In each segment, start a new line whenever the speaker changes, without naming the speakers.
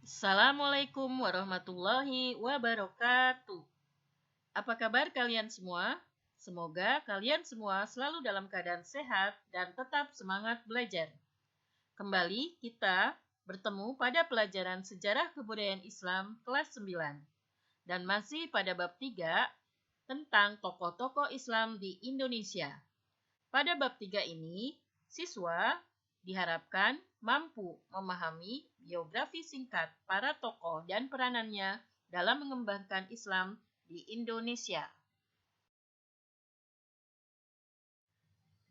Assalamualaikum warahmatullahi wabarakatuh. Apa kabar kalian semua? Semoga kalian semua selalu dalam keadaan sehat dan tetap semangat belajar. Kembali kita bertemu pada pelajaran Sejarah Kebudayaan Islam kelas 9 dan masih pada bab 3 tentang tokoh-tokoh Islam di Indonesia. Pada bab 3 ini, siswa diharapkan mampu memahami biografi singkat para tokoh dan peranannya dalam mengembangkan Islam di Indonesia.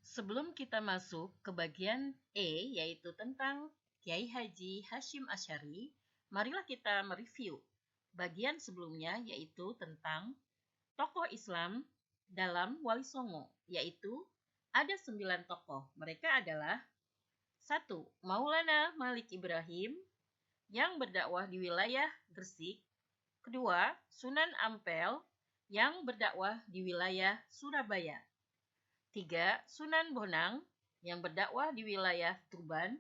Sebelum kita masuk ke bagian E, yaitu tentang Kiai Haji Hashim Asy'ari, marilah kita mereview bagian sebelumnya, yaitu tentang tokoh Islam dalam Wali Songo, yaitu ada 9 tokoh. Mereka adalah 1. Maulana Malik Ibrahim yang berdakwah di wilayah Gresik. Kedua, Sunan Ampel yang berdakwah di wilayah Surabaya. 3. Sunan Bonang yang berdakwah di wilayah Tuban.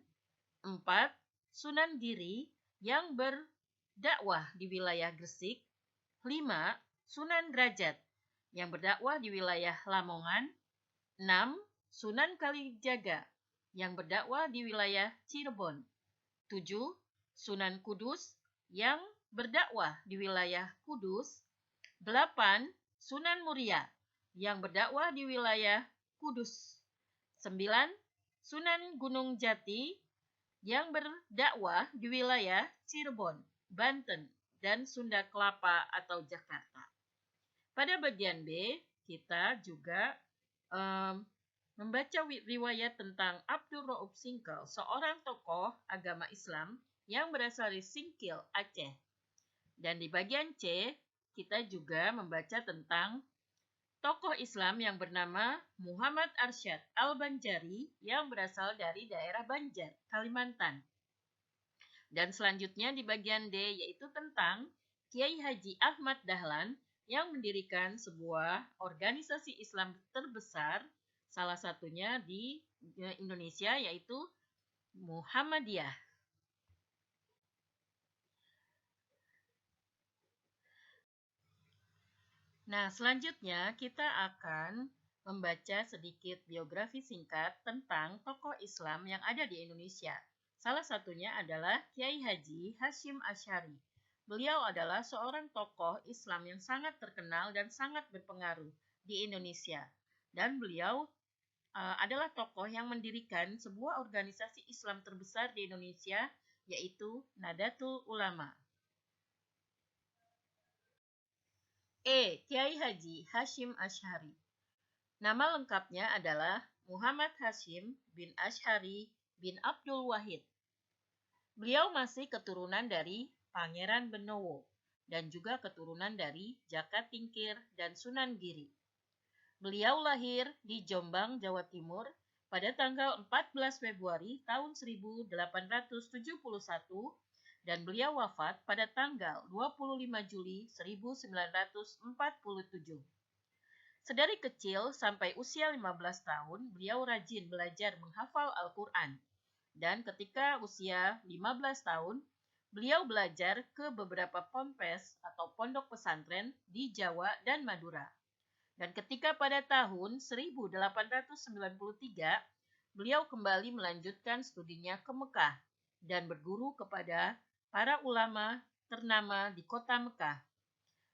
4. Sunan Giri yang berdakwah di wilayah Gresik. 5. Sunan Derajat yang berdakwah di wilayah Lamongan. 6. Sunan Kalijaga yang berdakwah di wilayah Cirebon. 7. Sunan Kudus yang berdakwah di wilayah Kudus. 8. Sunan Muria yang berdakwah di wilayah Kudus. 9. Sunan Gunung Jati yang berdakwah di wilayah Cirebon, Banten, dan Sunda Kelapa atau Jakarta. Pada bagian B, kita juga membaca riwayat tentang Abdul Rauf Singkil, seorang tokoh agama Islam yang berasal dari Singkil, Aceh. Dan di bagian C, kita juga membaca tentang tokoh Islam yang bernama Muhammad Arsyad Al-Banjari yang berasal dari daerah Banjar, Kalimantan. Dan selanjutnya di bagian D, yaitu tentang Kiai Haji Ahmad Dahlan yang mendirikan sebuah organisasi Islam terbesar, salah satunya di Indonesia, yaitu Muhammadiyah. Nah, selanjutnya kita akan membaca sedikit biografi singkat tentang tokoh Islam yang ada di Indonesia. Salah satunya adalah Kiai Haji Hashim Asy'ari. Beliau adalah seorang tokoh Islam yang sangat terkenal dan sangat berpengaruh di Indonesia. Dan beliau adalah tokoh yang mendirikan sebuah organisasi Islam terbesar di Indonesia, yaitu Nadatul Ulama. E. Kiai Haji Hashim Asy'ari. Nama lengkapnya adalah Muhammad Hashim bin Asy'ari bin Abdul Wahid. Beliau masih keturunan dari Pangeran Benowo dan juga keturunan dari Jaka Tingkir dan Sunan Giri. Beliau lahir di Jombang, Jawa Timur pada tanggal 14 Februari tahun 1871 dan beliau wafat pada tanggal 25 Juli 1947. Sedari kecil sampai usia 15 tahun, beliau rajin belajar menghafal Al-Quran. Dan ketika usia 15 tahun, beliau belajar ke beberapa ponpes atau pondok pesantren di Jawa dan Madura. Dan ketika pada tahun 1893, beliau kembali melanjutkan studinya ke Mekah dan berguru kepada para ulama ternama di kota Mekah.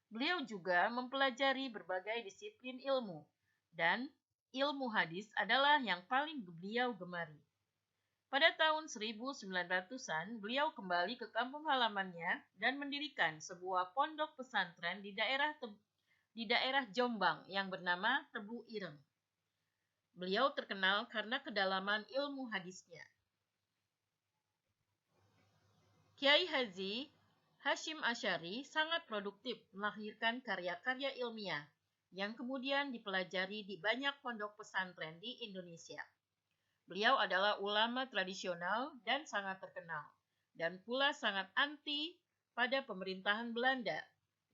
Beliau juga mempelajari berbagai disiplin ilmu, dan ilmu hadis adalah yang paling beliau gemari. Pada tahun 1900-an, beliau kembali ke kampung halamannya dan mendirikan sebuah pondok pesantren di daerah Jombang yang bernama Tebu Ireng. Beliau terkenal karena kedalaman ilmu hadisnya. Kiai Haji Hashim Asy'ari sangat produktif melahirkan karya-karya ilmiah yang kemudian dipelajari di banyak pondok pesantren di Indonesia. Beliau adalah ulama tradisional dan sangat terkenal, dan pula sangat anti pada pemerintahan Belanda,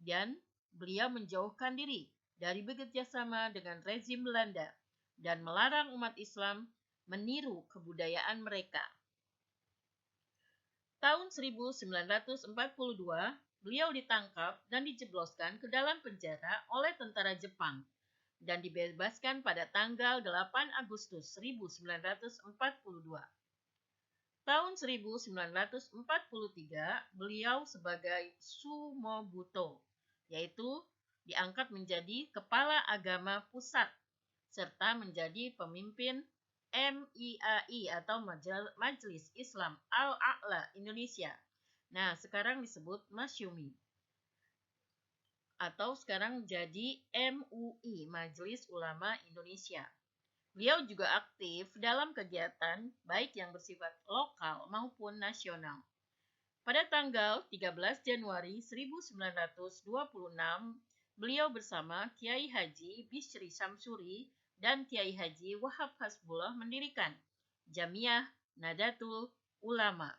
dan beliau menjauhkan diri dari bekerjasama dengan rezim Belanda dan melarang umat Islam meniru kebudayaan mereka. Tahun 1942, beliau ditangkap dan dijebloskan ke dalam penjara oleh tentara Jepang dan dibebaskan pada tanggal 8 Agustus 1942. Tahun 1943, beliau sebagai Sumobuto, yaitu diangkat menjadi Kepala Agama Pusat, serta menjadi pemimpin MIAI atau Majelis Islam Al-A'la Indonesia. Nah, sekarang disebut Masyumi. Atau sekarang jadi MUI, Majelis Ulama Indonesia. Beliau juga aktif dalam kegiatan baik yang bersifat lokal maupun nasional. Pada tanggal 13 Januari 1926, beliau bersama Kiai Haji Bisri Samsuri dan Kiai Haji Wahab Hasbullah mendirikan Jamiah Nadatul Ulama.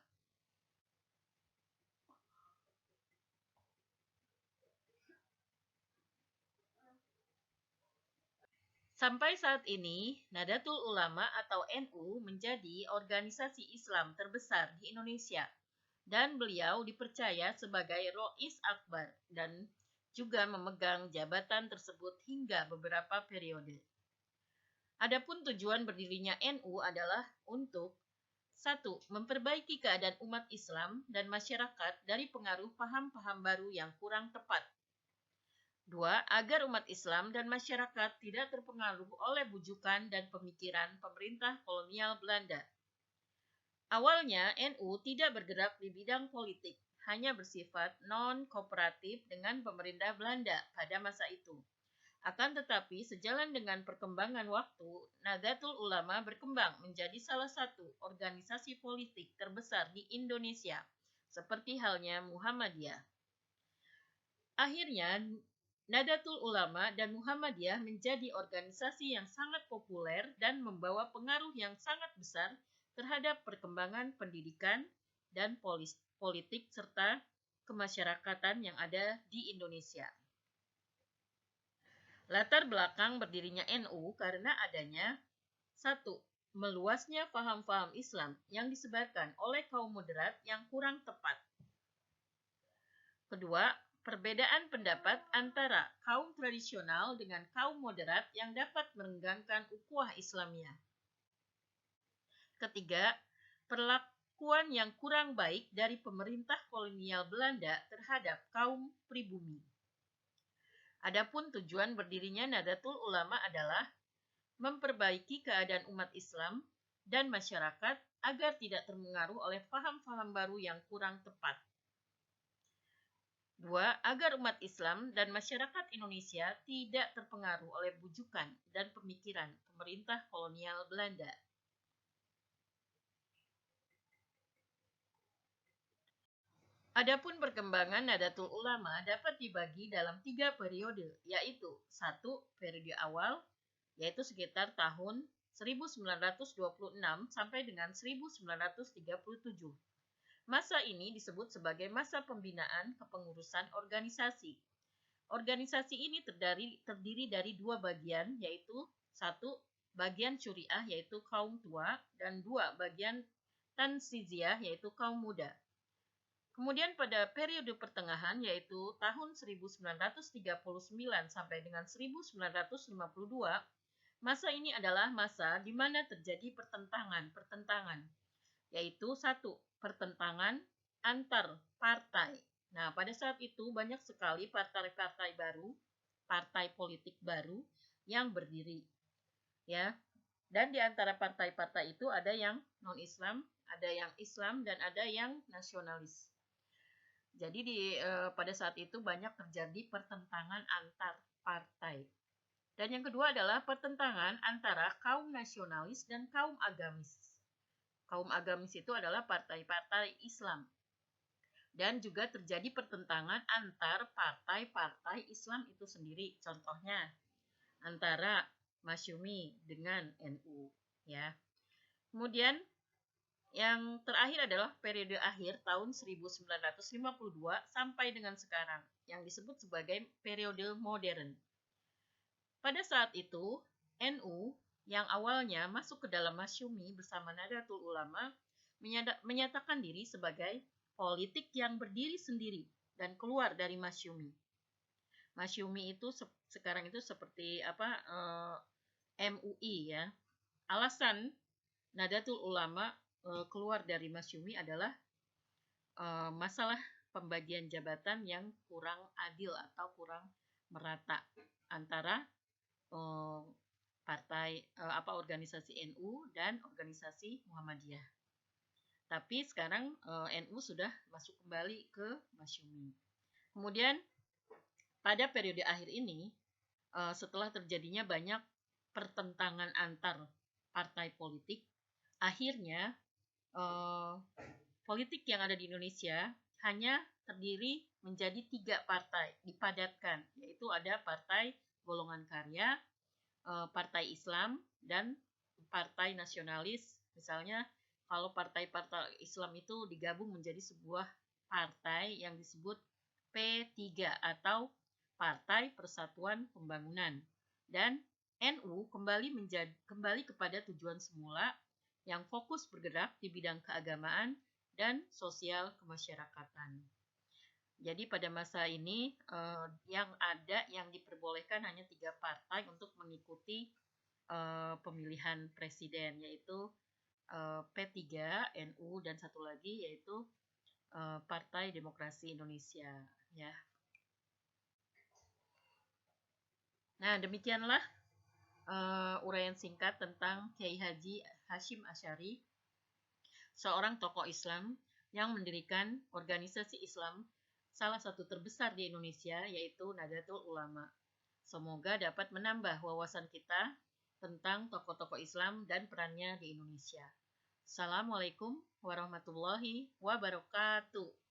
Sampai saat ini, Nadatul Ulama atau NU menjadi organisasi Islam terbesar di Indonesia dan beliau dipercaya sebagai Rois Akbar dan juga memegang jabatan tersebut hingga beberapa periode. Adapun tujuan berdirinya NU adalah untuk 1. Memperbaiki keadaan umat Islam dan masyarakat dari pengaruh paham-paham baru yang kurang tepat. 2. Agar umat Islam dan masyarakat tidak terpengaruh oleh bujukan dan pemikiran pemerintah kolonial Belanda. Awalnya, NU tidak bergerak di bidang politik, hanya bersifat non-kooperatif dengan pemerintah Belanda pada masa itu. Akan tetapi, sejalan dengan perkembangan waktu, Nahdlatul Ulama berkembang menjadi salah satu organisasi politik terbesar di Indonesia, seperti halnya Muhammadiyah. Akhirnya, Nahdlatul Ulama dan Muhammadiyah menjadi organisasi yang sangat populer dan membawa pengaruh yang sangat besar terhadap perkembangan pendidikan dan politik serta kemasyarakatan yang ada di Indonesia. Latar belakang berdirinya NU karena adanya 1. Meluasnya paham-paham Islam yang disebarkan oleh kaum moderat yang kurang tepat. Kedua, perbedaan pendapat antara kaum tradisional dengan kaum moderat yang dapat merenggangkan ukhuwah Islamiyah. Ketiga, perlakuan yang kurang baik dari pemerintah kolonial Belanda terhadap kaum pribumi. Adapun tujuan berdirinya Nahdlatul Ulama adalah memperbaiki keadaan umat Islam dan masyarakat agar tidak terpengaruh oleh paham-paham baru yang kurang tepat. 2. Agar umat Islam dan masyarakat Indonesia tidak terpengaruh oleh bujukan dan pemikiran pemerintah kolonial Belanda. Adapun perkembangan Nahdlatul Ulama dapat dibagi dalam 3 periode, yaitu 1. Periode awal, yaitu sekitar tahun 1926 sampai dengan 1937. Masa ini disebut sebagai masa pembinaan kepengurusan organisasi. Organisasi ini terdiri dari 2 bagian, yaitu 1. Bagian syuriah, yaitu kaum tua, dan 2. Bagian tansiziyah, yaitu kaum muda. Kemudian pada periode pertengahan, yaitu tahun 1939 sampai dengan 1952, masa ini adalah masa di mana terjadi pertentangan, yaitu 1. Pertentangan antar partai. Nah, pada saat itu banyak sekali partai-partai baru, partai politik baru yang berdiri. Ya. Dan di antara partai-partai itu ada yang non-Islam, ada yang Islam, dan ada yang nasionalis. Jadi pada saat itu banyak terjadi pertentangan antar partai. Dan yang kedua adalah pertentangan antara kaum nasionalis dan kaum agamis. Kaum agamis itu adalah partai-partai Islam. Dan juga terjadi pertentangan antar partai-partai Islam itu sendiri. Contohnya antara Masyumi dengan NU, ya. Kemudian yang terakhir adalah periode akhir tahun 1952 sampai dengan sekarang yang disebut sebagai periode modern. Pada saat itu, NU yang awalnya masuk ke dalam Masyumi bersama Nahdlatul Ulama menyatakan diri sebagai politik yang berdiri sendiri dan keluar dari Masyumi. Masyumi itu sekarang itu seperti MUI ya. Alasan Nahdlatul Ulama keluar dari Masyumi adalah masalah pembagian jabatan yang kurang adil atau kurang merata antara organisasi NU dan organisasi Muhammadiyah. Tapi sekarang NU sudah masuk kembali ke Masyumi. Kemudian pada periode akhir ini, setelah terjadinya banyak pertentangan antar partai politik, akhirnya politik yang ada di Indonesia hanya terdiri menjadi 3 partai, dipadatkan, yaitu ada Partai Golongan Karya, Partai Islam, dan Partai Nasionalis. Misalnya kalau partai-partai Islam itu digabung menjadi sebuah partai yang disebut P3 atau Partai Persatuan Pembangunan. Dan NU kembali kepada tujuan semula yang fokus bergerak di bidang keagamaan dan sosial kemasyarakatan. Jadi pada masa ini yang diperbolehkan hanya 3 partai untuk mengikuti pemilihan presiden, yaitu P3, NU, dan satu lagi yaitu Partai Demokrasi Indonesia. Ya. Nah, demikianlah uraian singkat tentang Kiai Haji Hashim Asy'ari, seorang tokoh Islam yang mendirikan organisasi Islam salah satu terbesar di Indonesia, yaitu Nahdlatul Ulama. Semoga dapat menambah wawasan kita tentang tokoh-tokoh Islam dan perannya di Indonesia. Assalamualaikum warahmatullahi wabarakatuh.